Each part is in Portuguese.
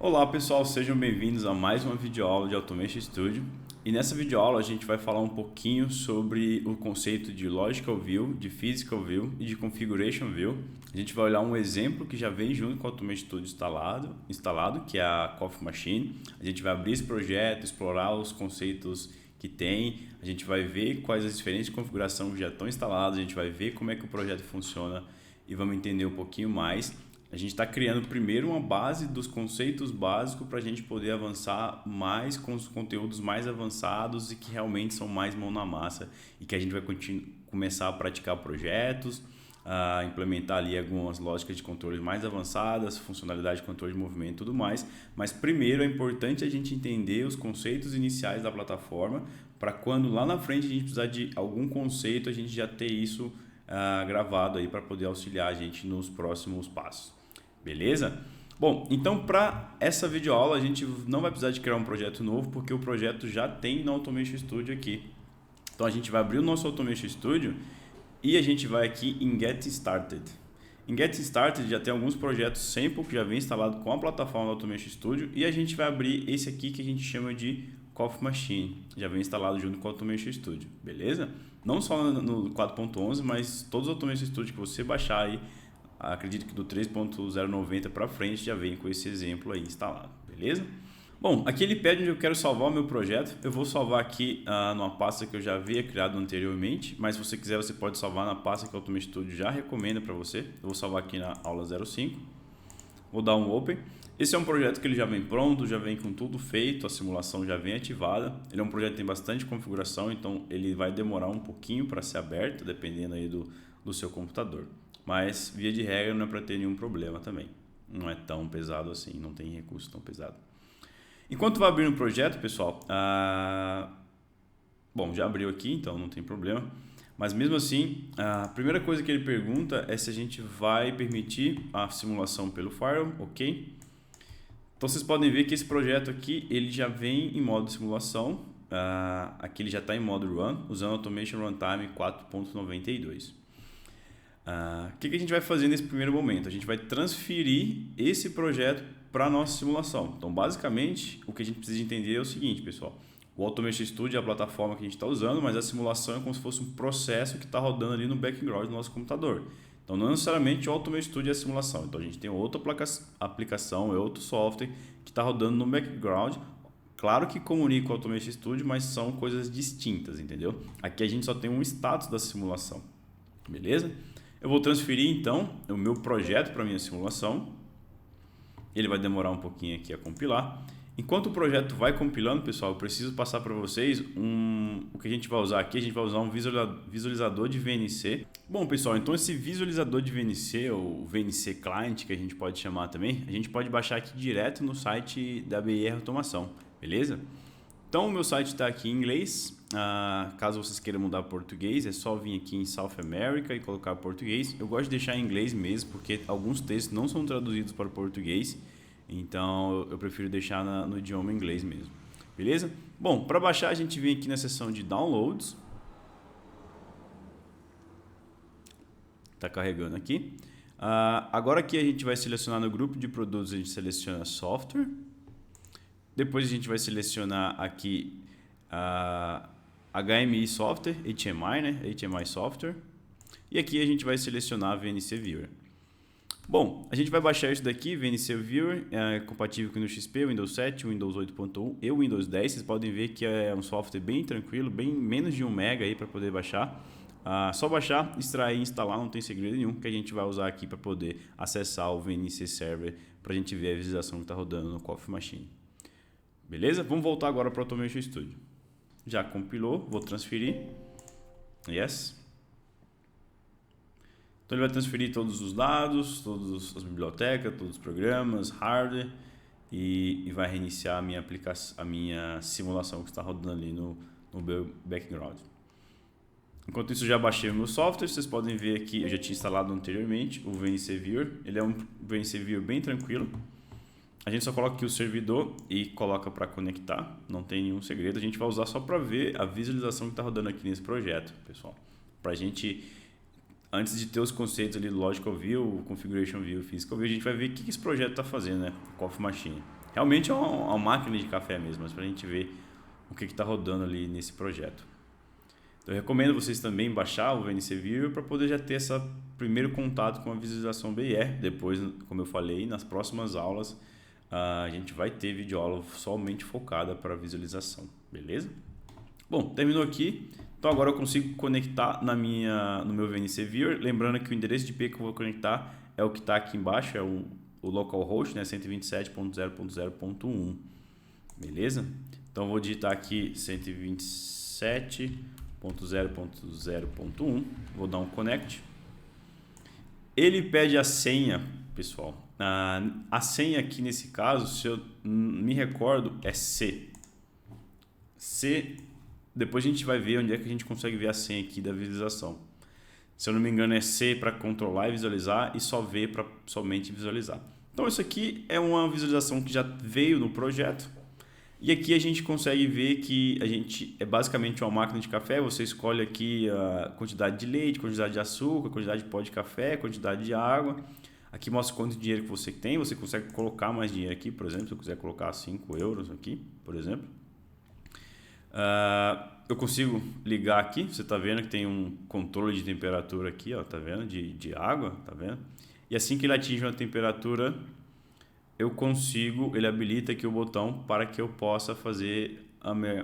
Olá pessoal, sejam bem-vindos a mais uma videoaula de Automation Studio. E nessa videoaula a gente vai falar um pouquinho sobre o conceito de Logical View, de Physical View e de Configuration View. A gente vai olhar um exemplo que já vem junto com o Automation Studio instalado, que é a Coffee Machine. A gente vai abrir esse projeto, explorar os conceitos que tem, a gente vai ver quais as diferentes configurações que já estão instaladas, a gente vai ver como é que o projeto funciona e vamos entender um pouquinho mais. A gente está criando primeiro uma base dos conceitos básicos para a gente poder avançar mais com os conteúdos mais avançados e que realmente são mais mão na massa e que a gente vai começar a praticar projetos, a implementar ali algumas lógicas de controle mais avançadas, funcionalidade de controle de movimento e tudo mais. Mas primeiro é importante a gente entender os conceitos iniciais da plataforma para quando lá na frente a gente precisar de algum conceito, a gente já ter isso gravado aí para poder auxiliar a gente nos próximos passos. Beleza? Bom, então para essa videoaula a gente não vai precisar de criar um projeto novo porque o projeto já tem no Automation Studio aqui. Então a gente vai abrir o nosso Automation Studio e a gente vai aqui em Get Started. Em Get Started já tem alguns projetos sample que já vem instalado com a plataforma do Automation Studio e a gente vai abrir esse aqui que a gente chama de Coffee Machine. Já vem instalado junto com o Automation Studio, beleza? Não só no 4.11, mas todos os Automation Studio que você baixar aí, acredito que do 3.090 para frente já vem com esse exemplo aí instalado, beleza? Bom, aqui ele pede onde eu quero salvar o meu projeto. Eu vou salvar aqui numa pasta que eu já havia criado anteriormente, mas se você quiser você pode salvar na pasta que o Automation Studio já recomenda para você. Eu vou salvar aqui na aula 05. Vou dar um Open. Esse é um projeto que ele já vem pronto, já vem com tudo feito, a simulação já vem ativada. Ele é um projeto que tem bastante configuração, então ele vai demorar um pouquinho para ser aberto, dependendo aí do seu computador. Mas, via de regra, não é para ter nenhum problema também. Não é tão pesado assim, não tem recurso tão pesado. Enquanto vai abrindo o projeto, pessoal, bom, já abriu aqui, então não tem problema. Mas mesmo assim, a primeira coisa que ele pergunta é se a gente vai permitir a simulação pelo firewall, ok? Então vocês podem ver que esse projeto aqui, ele já vem em modo simulação. Aqui ele já está em modo run, usando Automation Runtime 4.92. O que a gente vai fazer nesse primeiro momento? A gente vai transferir esse projeto para a nossa simulação. Então, basicamente, o que a gente precisa entender é o seguinte, pessoal. O Automation Studio é a plataforma que a gente está usando, mas a simulação é como se fosse um processo que está rodando ali no background do nosso computador. Então, não necessariamente o Automation Studio é a simulação. Então, a gente tem outra aplicação, é outro software que está rodando no background. Claro que comunica com o Automation Studio, mas são coisas distintas, entendeu? Aqui a gente só tem um status da simulação. Beleza? Eu vou transferir então o meu projeto para a minha simulação. Ele vai demorar um pouquinho aqui a compilar. Enquanto o projeto vai compilando, pessoal, eu preciso passar para vocês o que a gente vai usar aqui. A gente vai usar um visualizador de VNC. Bom, pessoal, então esse visualizador de VNC, ou VNC Client, que a gente pode chamar também, a gente pode baixar aqui direto no site da BR Automação, beleza? Então o meu site está aqui em inglês. Caso vocês queiram mudar para português, é só vir aqui em South America e colocar português. Eu gosto de deixar em inglês mesmo, porque alguns textos não são traduzidos para português. Então eu prefiro deixar no idioma inglês mesmo. Beleza? Bom, para baixar a gente vem aqui na seção de Downloads. Está carregando aqui. Agora aqui a gente vai selecionar no grupo de produtos, a gente seleciona Software. Depois a gente vai selecionar aqui HMI Software, HMI, né? HMI Software. E aqui a gente vai selecionar VNC Viewer. Bom, a gente vai baixar isso daqui, VNC Viewer, é compatível com o Windows XP, Windows 7, Windows 8.1 e o Windows 10. Vocês podem ver que é um software bem tranquilo, bem menos de 1 MB aí para poder baixar. Só baixar, extrair e instalar, não tem segredo nenhum, que a gente vai usar aqui para poder acessar o VNC Server para a gente ver a visualização que está rodando no Coffee Machine. Beleza? Vamos voltar agora para o Automation Studio. Já compilou, vou transferir. Yes. Então ele vai transferir todos os dados, todas as bibliotecas, todos os programas, hardware e vai reiniciar a minha simulação que está rodando ali no meu background. Enquanto isso, já baixei o meu software. Vocês podem ver aqui, eu já tinha instalado anteriormente o VNC Viewer. Ele é um VNC Viewer bem tranquilo. A gente só coloca aqui o servidor e coloca para conectar, não tem nenhum segredo. A gente vai usar só para ver a visualização que está rodando aqui nesse projeto, pessoal. Para a gente, antes de ter os conceitos ali do Logical View, Configuration View, Physical View, a gente vai ver o que esse projeto está fazendo, né? Coffee Machine. Realmente é uma máquina de café mesmo, mas para a gente ver o que está rodando ali nesse projeto. Então, eu recomendo vocês também baixar o VNC Viewer para poder já ter esse primeiro contato com a visualização BIR. Depois, como eu falei, nas próximas aulas a gente vai ter videoaula somente focada para visualização, beleza? Bom, terminou aqui. Então agora eu consigo conectar no meu VNC Viewer. Lembrando que o endereço de IP que eu vou conectar é o que está aqui embaixo, é o localhost, né, 127.0.0.1, beleza? Então vou digitar aqui 127.0.0.1, vou dar um connect. Ele pede a senha, pessoal. A senha aqui nesse caso, se eu me recordo, é C. Depois a gente vai ver onde é que a gente consegue ver a senha aqui da visualização. Se eu não me engano é C para controlar e visualizar e só V para somente visualizar. Então isso aqui é uma visualização que já veio no projeto. E aqui a gente consegue ver que é basicamente uma máquina de café. Você escolhe aqui a quantidade de leite, quantidade de açúcar, quantidade de pó de café, quantidade de água. Aqui mostra quanto dinheiro que você tem. Você consegue colocar mais dinheiro aqui, por exemplo. Se eu quiser colocar 5 euros aqui, por exemplo. Eu consigo ligar aqui. Você está vendo que tem um controle de temperatura aqui, ó, tá vendo? De água, tá vendo? E assim que ele atinge uma temperatura, ele habilita aqui o botão para que eu possa fazer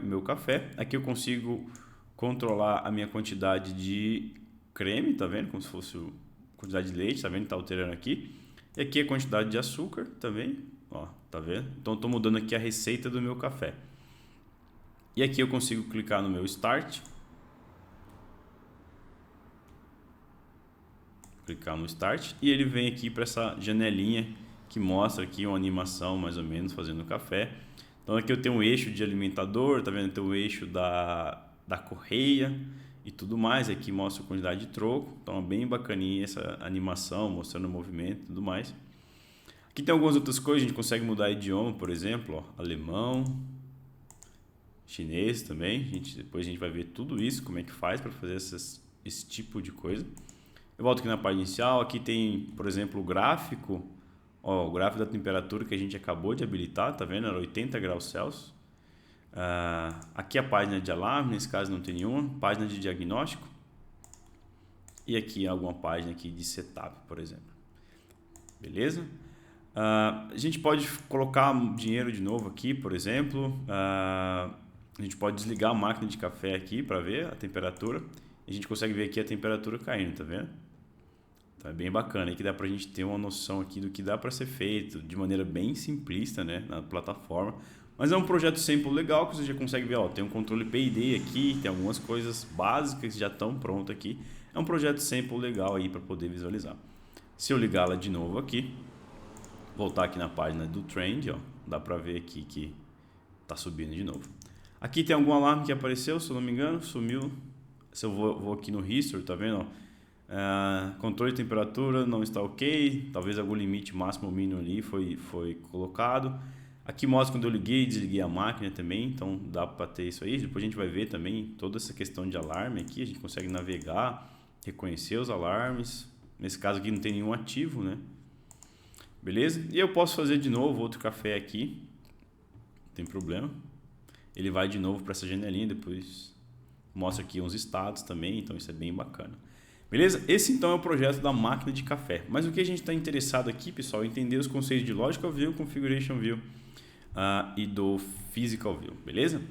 meu café. Aqui eu consigo controlar a minha quantidade de creme, tá vendo? Como se fosse a quantidade de leite, tá vendo? Tá alterando aqui. E aqui a quantidade de açúcar também, ó, tá vendo? Então estou mudando aqui a receita do meu café. E aqui eu consigo clicar no meu Start. Clicar no Start e ele vem aqui para essa janelinha que mostra aqui uma animação mais ou menos fazendo o café. Então aqui eu tenho um eixo de alimentador, tá vendo? Tem o eixo da correia e tudo mais. Aqui mostra a quantidade de troco. Então é bem bacaninha essa animação, mostrando o movimento e tudo mais. Aqui tem algumas outras coisas, a gente consegue mudar idioma, por exemplo, ó, alemão, chinês também. Depois a gente vai ver tudo isso, como é que faz para fazer esse tipo de coisa. Eu volto aqui na página inicial, aqui tem, por exemplo, o gráfico. Ó, o gráfico da temperatura que a gente acabou de habilitar, tá vendo? Era 80 graus Celsius. Aqui a página de alarme, nesse caso não tem nenhuma. Página de diagnóstico. E aqui alguma página aqui de setup, por exemplo. Beleza? A gente pode colocar dinheiro de novo aqui, por exemplo. A gente pode desligar a máquina de café aqui para ver a temperatura. A gente consegue ver aqui a temperatura caindo, tá vendo? Então é bem bacana, que dá pra gente ter uma noção aqui do que dá para ser feito de maneira bem simplista, né, na plataforma. Mas é um projeto sample legal que você já consegue ver, ó, tem um controle PID aqui, tem algumas coisas básicas que já estão prontas aqui. É um projeto sample legal aí para poder visualizar. Se eu ligá-la de novo aqui, voltar aqui na página do Trend, ó, dá para ver aqui que tá subindo de novo. Aqui tem algum alarme que apareceu, se eu não me engano, sumiu. Se eu vou aqui no History, tá vendo, ó? Controle de temperatura não está ok, talvez algum limite máximo ou mínimo ali foi colocado. Aqui mostra quando eu liguei e desliguei a máquina também, então dá para ter isso aí. Depois a gente vai ver também toda essa questão de alarme aqui, a gente consegue navegar, reconhecer os alarmes. Nesse caso aqui não tem nenhum ativo, né? Beleza? E eu posso fazer de novo outro café aqui, não tem problema. Ele vai de novo para essa janelinha, depois mostra aqui uns status também, então isso é bem bacana. Beleza? Esse então é o projeto da máquina de café. Mas o que a gente está interessado aqui, pessoal, é entender os conceitos de Logical View, Configuration View e do Physical View, beleza?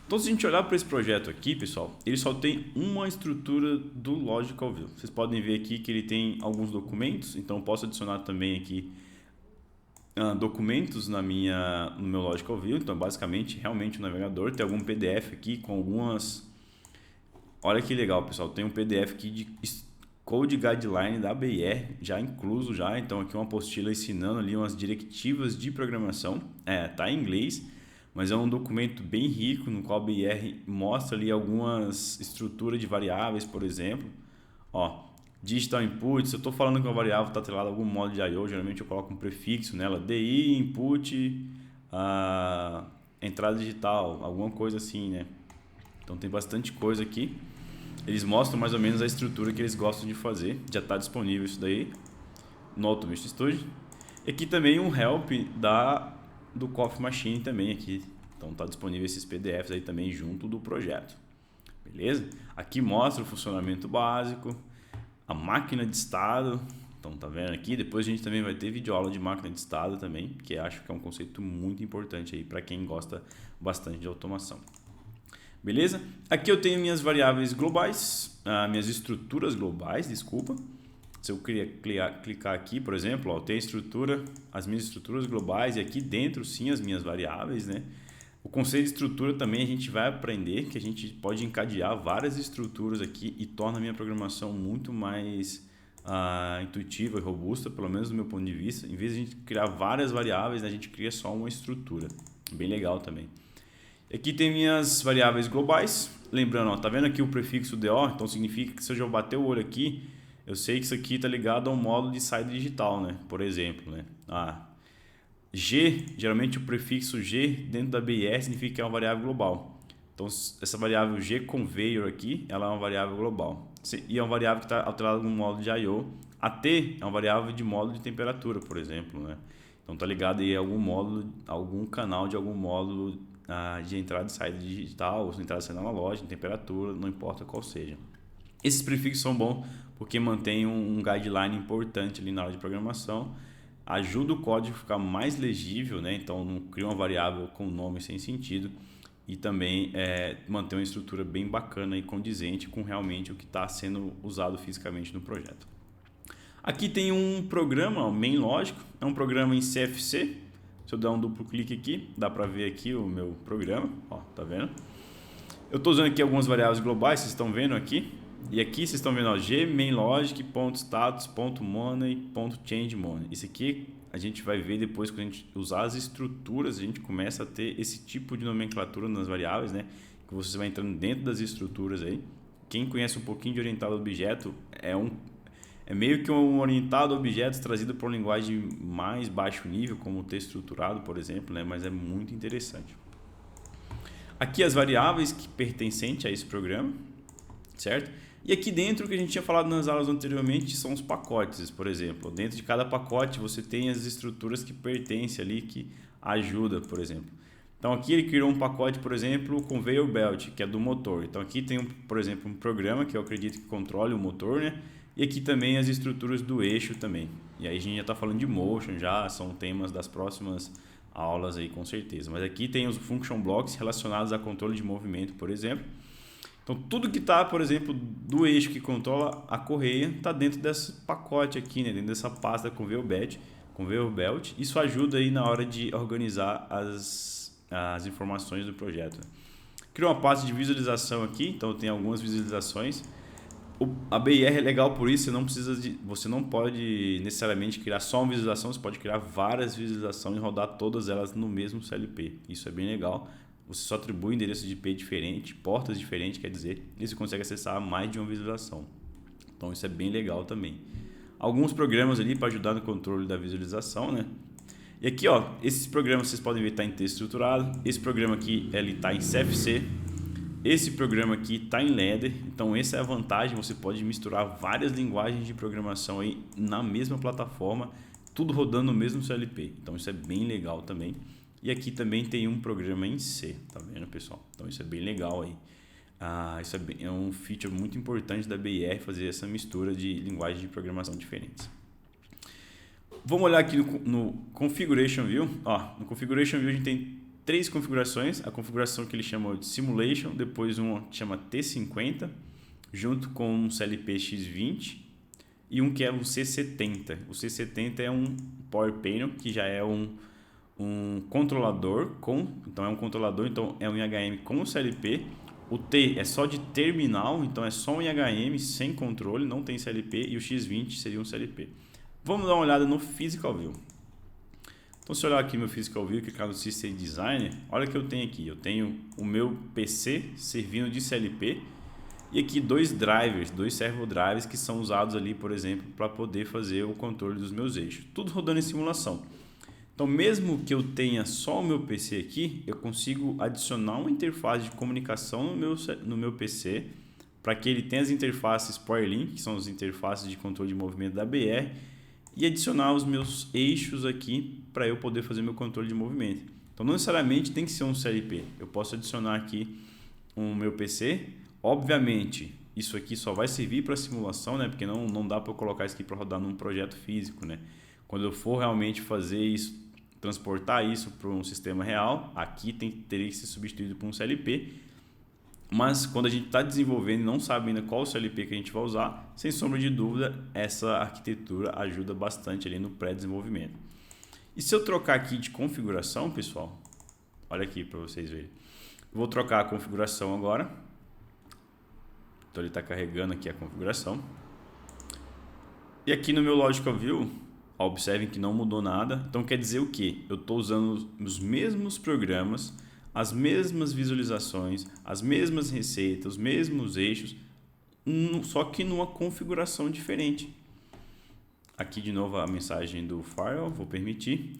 Então se a gente olhar para esse projeto aqui, pessoal, ele só tem uma estrutura do Logical View. Vocês podem ver aqui que ele tem alguns documentos, então eu posso adicionar também aqui documentos no meu Logical View. Então basicamente, realmente o navegador tem algum PDF aqui com algumas... Olha que legal, pessoal, tem um PDF aqui de Code Guideline da BIR já incluso já, então aqui uma apostila ensinando ali umas diretivas de programação, tá em inglês, mas é um documento bem rico no qual a BIR mostra ali algumas estruturas de variáveis, por exemplo, ó, digital input, se eu estou falando que uma variável está atrelada a algum modo de I/O, geralmente eu coloco um prefixo nela, DI, input, entrada digital, alguma coisa assim, né? Então tem bastante coisa aqui. Eles mostram mais ou menos a estrutura que eles gostam de fazer. Já está disponível isso daí no Automation Studio. E aqui também um help do Coffee Machine também aqui. Então está disponível esses PDFs aí também junto do projeto. Beleza? Aqui mostra o funcionamento básico, a máquina de estado. Então tá vendo aqui? Depois a gente também vai ter videoaula de máquina de estado também, que acho que é um conceito muito importante aí para quem gosta bastante de automação. Beleza? Aqui eu tenho minhas variáveis globais, minhas estruturas globais, desculpa. Se eu clicar aqui, por exemplo, ó, eu tenho as minhas estruturas globais e aqui dentro sim as minhas variáveis, né? O conceito de estrutura também a gente vai aprender que a gente pode encadear várias estruturas aqui e torna a minha programação muito mais intuitiva e robusta, pelo menos do meu ponto de vista. Em vez de a gente criar várias variáveis, né, a gente cria só uma estrutura. Bem legal também. Aqui tem minhas variáveis globais. Lembrando, ó, tá vendo aqui o prefixo DO? Então significa que se eu já bater o olho aqui, eu sei que isso aqui está ligado a um módulo de saída digital, né? Por exemplo, né? G, geralmente o prefixo G dentro da BIR significa que é uma variável global. Então, essa variável G conveyor aqui, ela é uma variável global. E é uma variável que está alterada no módulo de I/O. A T é uma variável de módulo de temperatura, por exemplo, né? Então, está ligado aí a algum módulo, algum canal de algum módulo de entrada e saída digital, ou entrada e saída analógica, temperatura, não importa qual seja. Esses prefixos são bons porque mantêm um guideline importante ali na hora de programação. Ajuda o código a ficar mais legível, né? Então não cria uma variável com nome sem sentido e também manter uma estrutura bem bacana e condizente com realmente o que está sendo usado fisicamente no projeto. Aqui tem um programa, o MainLogic, é um programa em CFC. Se eu der um duplo clique aqui, dá para ver aqui o meu programa, ó, tá vendo? Eu estou usando aqui algumas variáveis globais, vocês estão vendo aqui. E aqui vocês estão vendo, ó, gMainLogic.status.money.changeMoney. Isso aqui a gente vai ver depois quando a gente usar as estruturas, a gente começa a ter esse tipo de nomenclatura nas variáveis, né? Que você vai entrando dentro das estruturas aí. Quem conhece um pouquinho de orientado a objeto é meio que um orientado a objetos trazido para uma linguagem mais baixo nível, como o texto estruturado, por exemplo, né? Mas é muito interessante. Aqui as variáveis que pertencentes a esse programa, certo? E aqui dentro, o que a gente tinha falado nas aulas anteriormente, são os pacotes, por exemplo. Dentro de cada pacote você tem as estruturas que pertencem ali, que ajuda, por exemplo. Então aqui ele criou um pacote, por exemplo, Conveyor Belt, que é do motor. Então aqui tem, por exemplo, um programa que eu acredito que controle o motor, né? E aqui também as estruturas do eixo também. E aí a gente já está falando de motion, já são temas das próximas aulas aí com certeza. Mas aqui tem os function blocks relacionados a controle de movimento, por exemplo. Então, tudo que está, por exemplo, do eixo que controla a correia está dentro desse pacote aqui, né? Dentro dessa pasta Conveyor Belt. Isso ajuda aí na hora de organizar as informações do projeto. Crio uma pasta de visualização aqui, então tem algumas visualizações. A BIR é legal por isso, você não pode necessariamente criar só uma visualização, você pode criar várias visualizações e rodar todas elas no mesmo CLP. Isso é bem legal. Você só atribui endereço de IP diferente, portas diferentes, quer dizer, e você consegue acessar mais de uma visualização. Então isso é bem legal também. Alguns programas ali para ajudar no controle da visualização, né? E aqui, ó, esses programas vocês podem ver está em texto estruturado. Esse programa aqui ele está em CFC. Esse programa aqui está em Ladder. Então essa é a vantagem, você pode misturar várias linguagens de programação aí na mesma plataforma, tudo rodando no mesmo CLP. Então isso é bem legal também. E aqui também tem um programa em C, tá vendo, pessoal? Então isso é bem legal aí. Isso é um feature muito importante da BIR, fazer essa mistura de linguagens de programação diferentes. Vamos olhar aqui no Configuration View. Ó, no Configuration View a gente tem 3 configurações. A configuração que ele chama de Simulation, depois uma que chama T50, junto com um CLP X20 e um que é o C70. O C70 é um Power Panel, que já é um controlador então é um IHM com o CLP. O T é só de terminal, então é só um IHM sem controle, não tem CLP, e o X20 seria um CLP. Vamos dar uma olhada no Physical View. Então se eu olhar aqui meu Physical View, clicar no System Designer, olha o que eu tenho aqui. Eu tenho o meu PC servindo de CLP e aqui 2 drivers, 2 servo drivers que são usados ali, por exemplo, para poder fazer o controle dos meus eixos. Tudo rodando em simulação. Então, mesmo que eu tenha só o meu PC aqui, eu consigo adicionar uma interface de comunicação no meu PC para que ele tenha as interfaces PowerLink, que são as interfaces de controle de movimento da BR, e adicionar os meus eixos aqui para eu poder fazer meu controle de movimento. Então não necessariamente tem que ser um CLP, eu posso adicionar aqui o meu PC. Obviamente isso aqui só vai servir para simulação, né? Porque não dá para eu colocar isso aqui para rodar num projeto físico, né? Quando eu for realmente fazer isso, transportar isso para um sistema real, aqui teria que ser substituído por um CLP. Mas quando a gente está desenvolvendo e não sabe ainda qual o CLP que a gente vai usar, sem sombra de dúvida, essa arquitetura ajuda bastante ali no pré-desenvolvimento. E se eu trocar aqui de configuração, pessoal, olha aqui para vocês verem. Eu vou trocar a configuração agora. Então ele está carregando aqui a configuração. E aqui no meu Logical View, observem que não mudou nada. Então quer dizer o quê? Eu estou usando os mesmos programas, as mesmas visualizações, as mesmas receitas, os mesmos eixos, só que numa configuração diferente. Aqui de novo a mensagem do Firewall, vou permitir.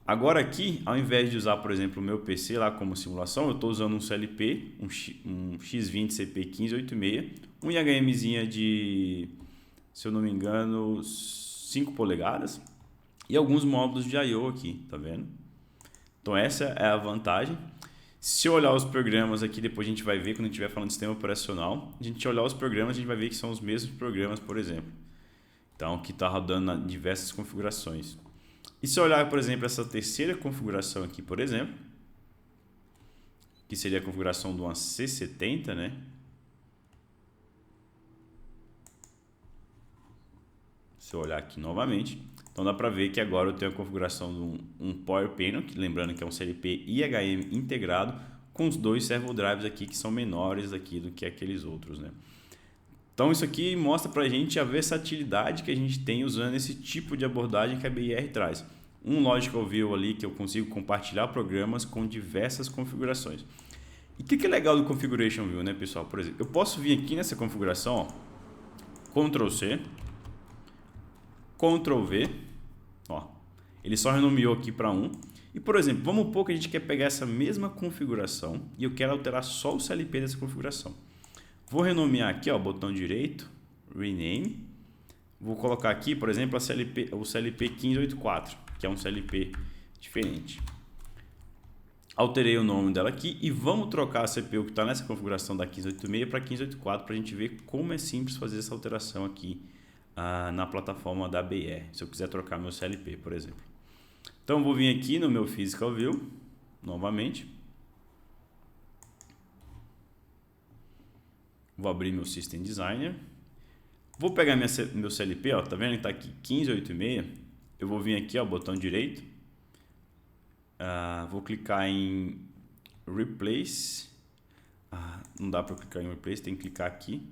Agora aqui, ao invés de usar, por exemplo, o meu PC lá como simulação, eu estou usando um CLP, um X20 CP1586, um IHMzinha de, se eu não me engano, 5 polegadas e alguns módulos de I/O aqui, tá vendo? Então essa é a vantagem. Se eu olhar os programas aqui, depois a gente vai ver quando a gente estiver falando de sistema operacional, a gente olhar os programas, a gente vai ver que são os mesmos programas, por exemplo. Então, que está rodando em diversas configurações. E se eu olhar, por exemplo, essa terceira configuração aqui, por exemplo, que seria a configuração de uma C70, né? Se eu olhar aqui novamente, então dá para ver que agora eu tenho a configuração de um Power Panel, que lembrando que é um CLP IHM integrado, com os dois servo drives aqui que são menores aqui do que aqueles outros, né? Então isso aqui mostra para a gente a versatilidade que a gente tem usando esse tipo de abordagem que a BIR traz. Um Logical View ali que eu consigo compartilhar programas com diversas configurações. E o que é legal do Configuration View, né, pessoal? Por exemplo, eu posso vir aqui nessa configuração, ó, Ctrl C, Ctrl V, ó, ele só renomeou aqui para 1. E por exemplo, vamos supor que a gente quer pegar essa mesma configuração e eu quero alterar só o CLP dessa configuração. Vou renomear aqui, ó, botão direito, Rename. Vou colocar aqui, por exemplo, o CLP 1584, que é um CLP diferente. Alterei o nome dela aqui e vamos trocar a CPU que está nessa configuração da 1586 para 1584 para a gente ver como é simples fazer essa alteração aqui na plataforma da BR, se eu quiser trocar meu CLP, por exemplo. Então, vou vir aqui no meu Physical View, novamente. Vou abrir meu System Designer. Vou pegar meu CLP, ó, tá vendo? Está aqui 1586. Eu vou vir aqui, ó, botão direito. Vou clicar em Replace. Não dá para clicar em Replace, tem que clicar aqui.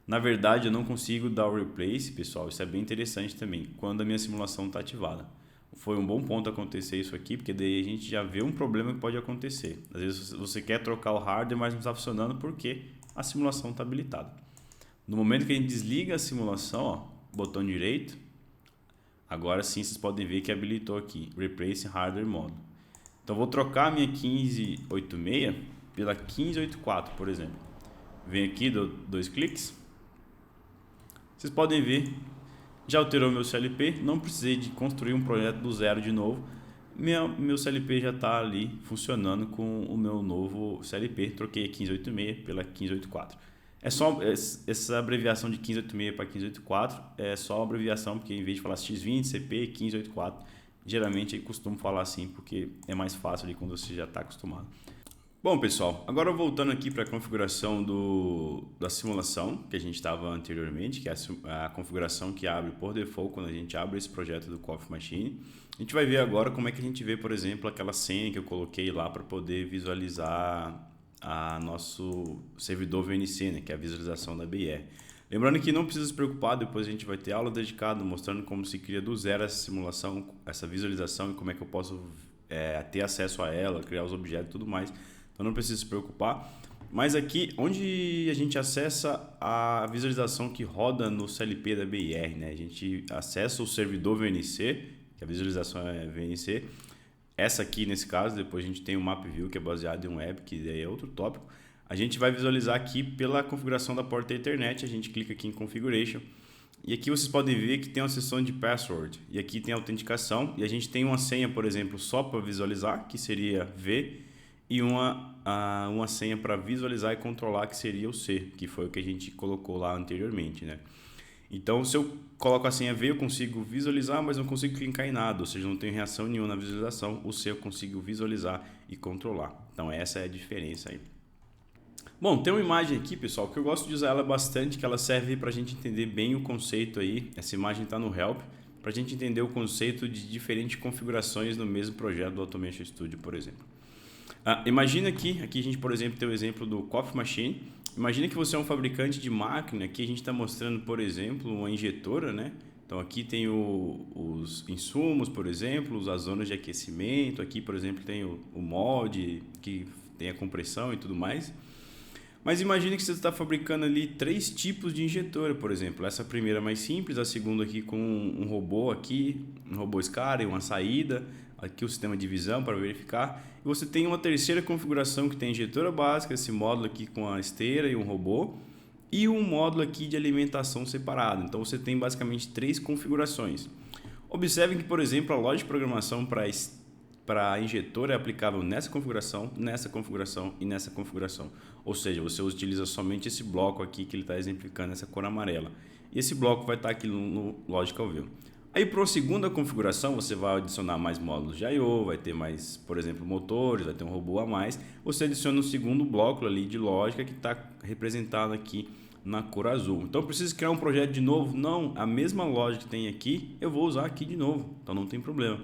Na verdade, eu não consigo dar o Replace, pessoal. Isso é bem interessante também, quando a minha simulação está ativada. Foi um bom ponto acontecer isso aqui, porque daí a gente já vê um problema que pode acontecer. Às vezes você quer trocar o hardware, mas não está funcionando porque a simulação está habilitada. No momento que a gente desliga a simulação, ó, botão direito, agora sim vocês podem ver que habilitou aqui, Replace Hardware Mode. Então vou trocar a minha 1586 pela 1584, por exemplo. Venho aqui, dou 2 cliques. Vocês podem ver, já alterou meu CLP, não precisei de construir um projeto do zero de novo. Meu CLP já está ali funcionando com o meu novo CLP. Troquei a 1586 pela 1584. É só essa abreviação de 1586 para 1584 é só uma abreviação, porque em vez de falar X20, CP, 1584, geralmente eu costumo falar assim porque é mais fácil ali quando você já está acostumado. Bom, pessoal, agora voltando aqui para a configuração da simulação que a gente estava anteriormente, que é a configuração que abre por default quando a gente abre esse projeto do Coffee Machine. A gente vai ver agora como é que a gente vê, por exemplo, aquela senha que eu coloquei lá para poder visualizar nosso servidor VNC, né, que é a visualização da BR. Lembrando que não precisa se preocupar, depois a gente vai ter aula dedicada mostrando como se cria do zero essa simulação, essa visualização e como é que eu posso ter acesso a ela, criar os objetos e tudo mais. Então não precisa se preocupar. Mas aqui, onde a gente acessa a visualização que roda no CLP da BR, né? A gente acessa o servidor VNC, que a visualização é VNC. Essa aqui, nesse caso, depois a gente tem o Map View, que é baseado em web, que daí é outro tópico. A gente vai visualizar aqui pela configuração da porta Ethernet. A gente clica aqui em Configuration E aqui vocês podem ver que tem uma seção de password. E aqui tem autenticação. E a gente tem uma senha, por exemplo, só para visualizar, que seria V. E uma senha para visualizar e controlar, que seria o C, que foi o que a gente colocou lá anteriormente, né? Então, se eu coloco a senha V, eu consigo visualizar, mas não consigo clicar em nada, ou seja, não tenho reação nenhuma na visualização. O C eu consigo visualizar e controlar. Então, essa é a diferença aí. Bom, tem uma imagem aqui, pessoal, que eu gosto de usar ela bastante, que ela serve para a gente entender bem o conceito aí. Essa imagem está no Help, para a gente entender o conceito de diferentes configurações no mesmo projeto do Automation Studio, por exemplo. Imagina aqui a gente, por exemplo, tem o exemplo do Coffee Machine. Imagina que você é um fabricante de máquina, aqui a gente está mostrando, por exemplo, uma injetora, né? Então aqui tem os insumos, por exemplo, as zonas de aquecimento, aqui, por exemplo, tem o molde, que tem a compressão e tudo mais. Mas imagine que você está fabricando ali 3 tipos de injetora, por exemplo. Essa primeira mais simples, a segunda aqui com um robô aqui, um robô SCADA e uma saída, aqui o sistema de visão para verificar. E você tem uma terceira configuração que tem a injetora básica, esse módulo aqui com a esteira e um robô, e um módulo aqui de alimentação separado. Então você tem basicamente 3 configurações. Observem que, por exemplo, a lógica de programação para a injetora é aplicável nessa configuração e nessa configuração. Ou seja, você utiliza somente esse bloco aqui que ele está exemplificando, essa cor amarela. E esse bloco vai estar aqui no Logical View. Aí para a segunda configuração você vai adicionar mais módulos de I/O, vai ter mais, por exemplo, motores, vai ter um robô a mais. Você adiciona um segundo bloco ali de lógica que está representado aqui na cor azul. Então eu preciso criar um projeto de novo? Não, a mesma lógica que tem aqui eu vou usar aqui de novo, então não tem problema.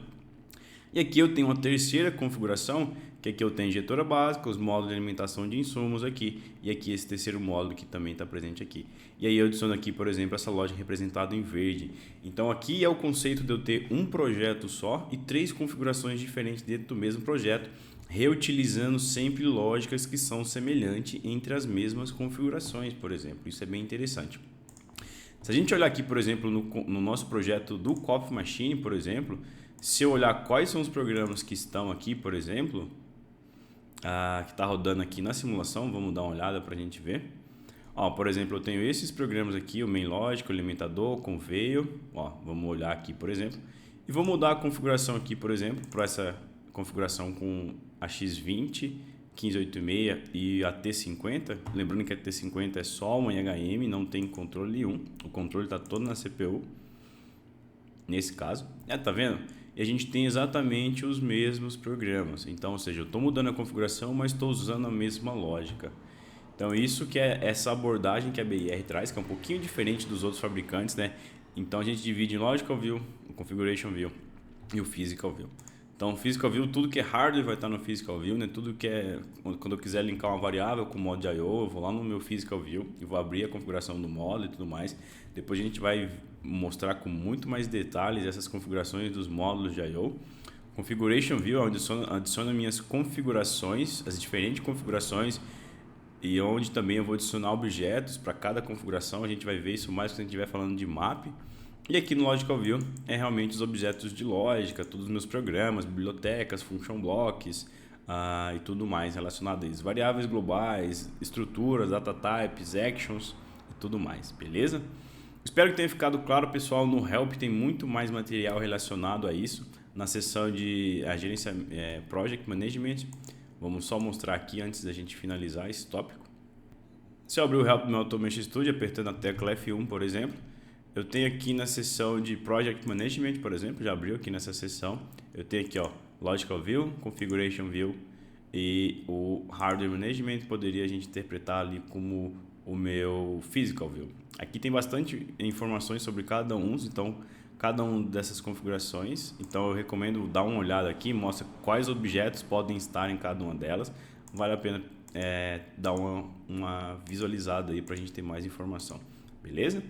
E aqui eu tenho uma terceira configuração, que aqui eu tenho a injetora básica, os módulos de alimentação de insumos aqui, e aqui esse terceiro módulo que também está presente aqui. E aí eu adiciono aqui, por exemplo, essa lógica representada em verde. Então aqui é o conceito de eu ter um projeto só e 3 configurações diferentes dentro do mesmo projeto, reutilizando sempre lógicas que são semelhantes entre as mesmas configurações, por exemplo. Isso é bem interessante. Se a gente olhar aqui, por exemplo, no nosso projeto do Coffee Machine, por exemplo, se eu olhar quais são os programas que estão aqui, por exemplo, que está rodando aqui na simulação, vamos dar uma olhada para a gente ver. Por exemplo, eu tenho esses programas aqui, o MainLogic, o Alimentador, Conveyor. Vamos olhar aqui, por exemplo, e vou mudar a configuração aqui, por exemplo, para essa configuração com a X20, 1586 e a T50. Lembrando que a T50 é só uma IHM, não tem controle nenhum. O controle está todo na CPU, nesse caso. Tá vendo? E a gente tem exatamente os mesmos programas. Então, ou seja, eu estou mudando a configuração, mas estou usando a mesma lógica. Então, isso que é essa abordagem que a BIR traz, que é um pouquinho diferente dos outros fabricantes, né? Então, a gente divide em Logical View, o Configuration View e o Physical View. Então, o Physical View, tudo que é hardware vai estar no Physical View, né? Tudo que é... Quando eu quiser linkar uma variável com o modo de I/O, eu vou lá no meu Physical View e vou abrir a configuração do módulo e tudo mais. Depois a gente vai mostrar com muito mais detalhes essas configurações dos módulos de I/O. Configuration View, onde adiciono minhas configurações, as diferentes configurações, e onde também eu vou adicionar objetos para cada configuração. A gente vai ver isso mais quando a gente estiver falando de map. E aqui no Logical View é realmente os objetos de lógica, todos os meus programas, bibliotecas, function blocks e tudo mais relacionado a isso. Variáveis globais, estruturas, data types, actions e tudo mais, beleza? Espero que tenha ficado claro, pessoal. No Help tem muito mais material relacionado a isso. Na seção de gerência Project Management, vamos só mostrar aqui antes da gente finalizar esse tópico. Se eu abrir o Help do meu Automation Studio, apertando a tecla F1, por exemplo, eu tenho aqui na seção de Project Management, por exemplo, já abriu aqui nessa seção. Eu tenho aqui, Logical View, Configuration View e o Hardware Management. Poderia a gente interpretar ali como o meu Physical View. Aqui tem bastante informações sobre cada um, então cada uma dessas configurações. Então eu recomendo dar uma olhada aqui, mostra quais objetos podem estar em cada uma delas. Vale a pena dar uma visualizada aí para a gente ter mais informação, beleza?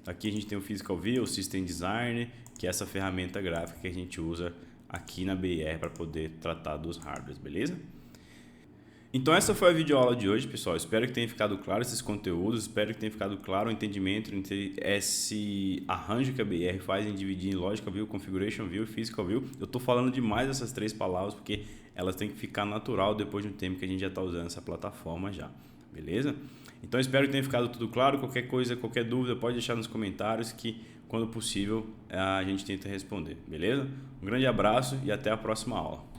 Aqui a gente tem o Physical View, o System Designer, que é essa ferramenta gráfica que a gente usa aqui na BIR para poder tratar dos hardwares, beleza? Então essa foi a videoaula de hoje, pessoal. Espero que tenha ficado claro esses conteúdos, espero que tenha ficado claro o entendimento entre esse arranjo que a BIR faz em dividir em Logical View, Configuration View e Physical View. Eu estou falando demais dessas 3 palavras porque elas têm que ficar natural depois de um tempo que a gente já está usando essa plataforma já. beleza? Então espero que tenha ficado tudo claro. Qualquer coisa, qualquer dúvida, pode deixar nos comentários que, quando possível, a gente tenta responder, beleza? Um grande abraço e até a próxima aula.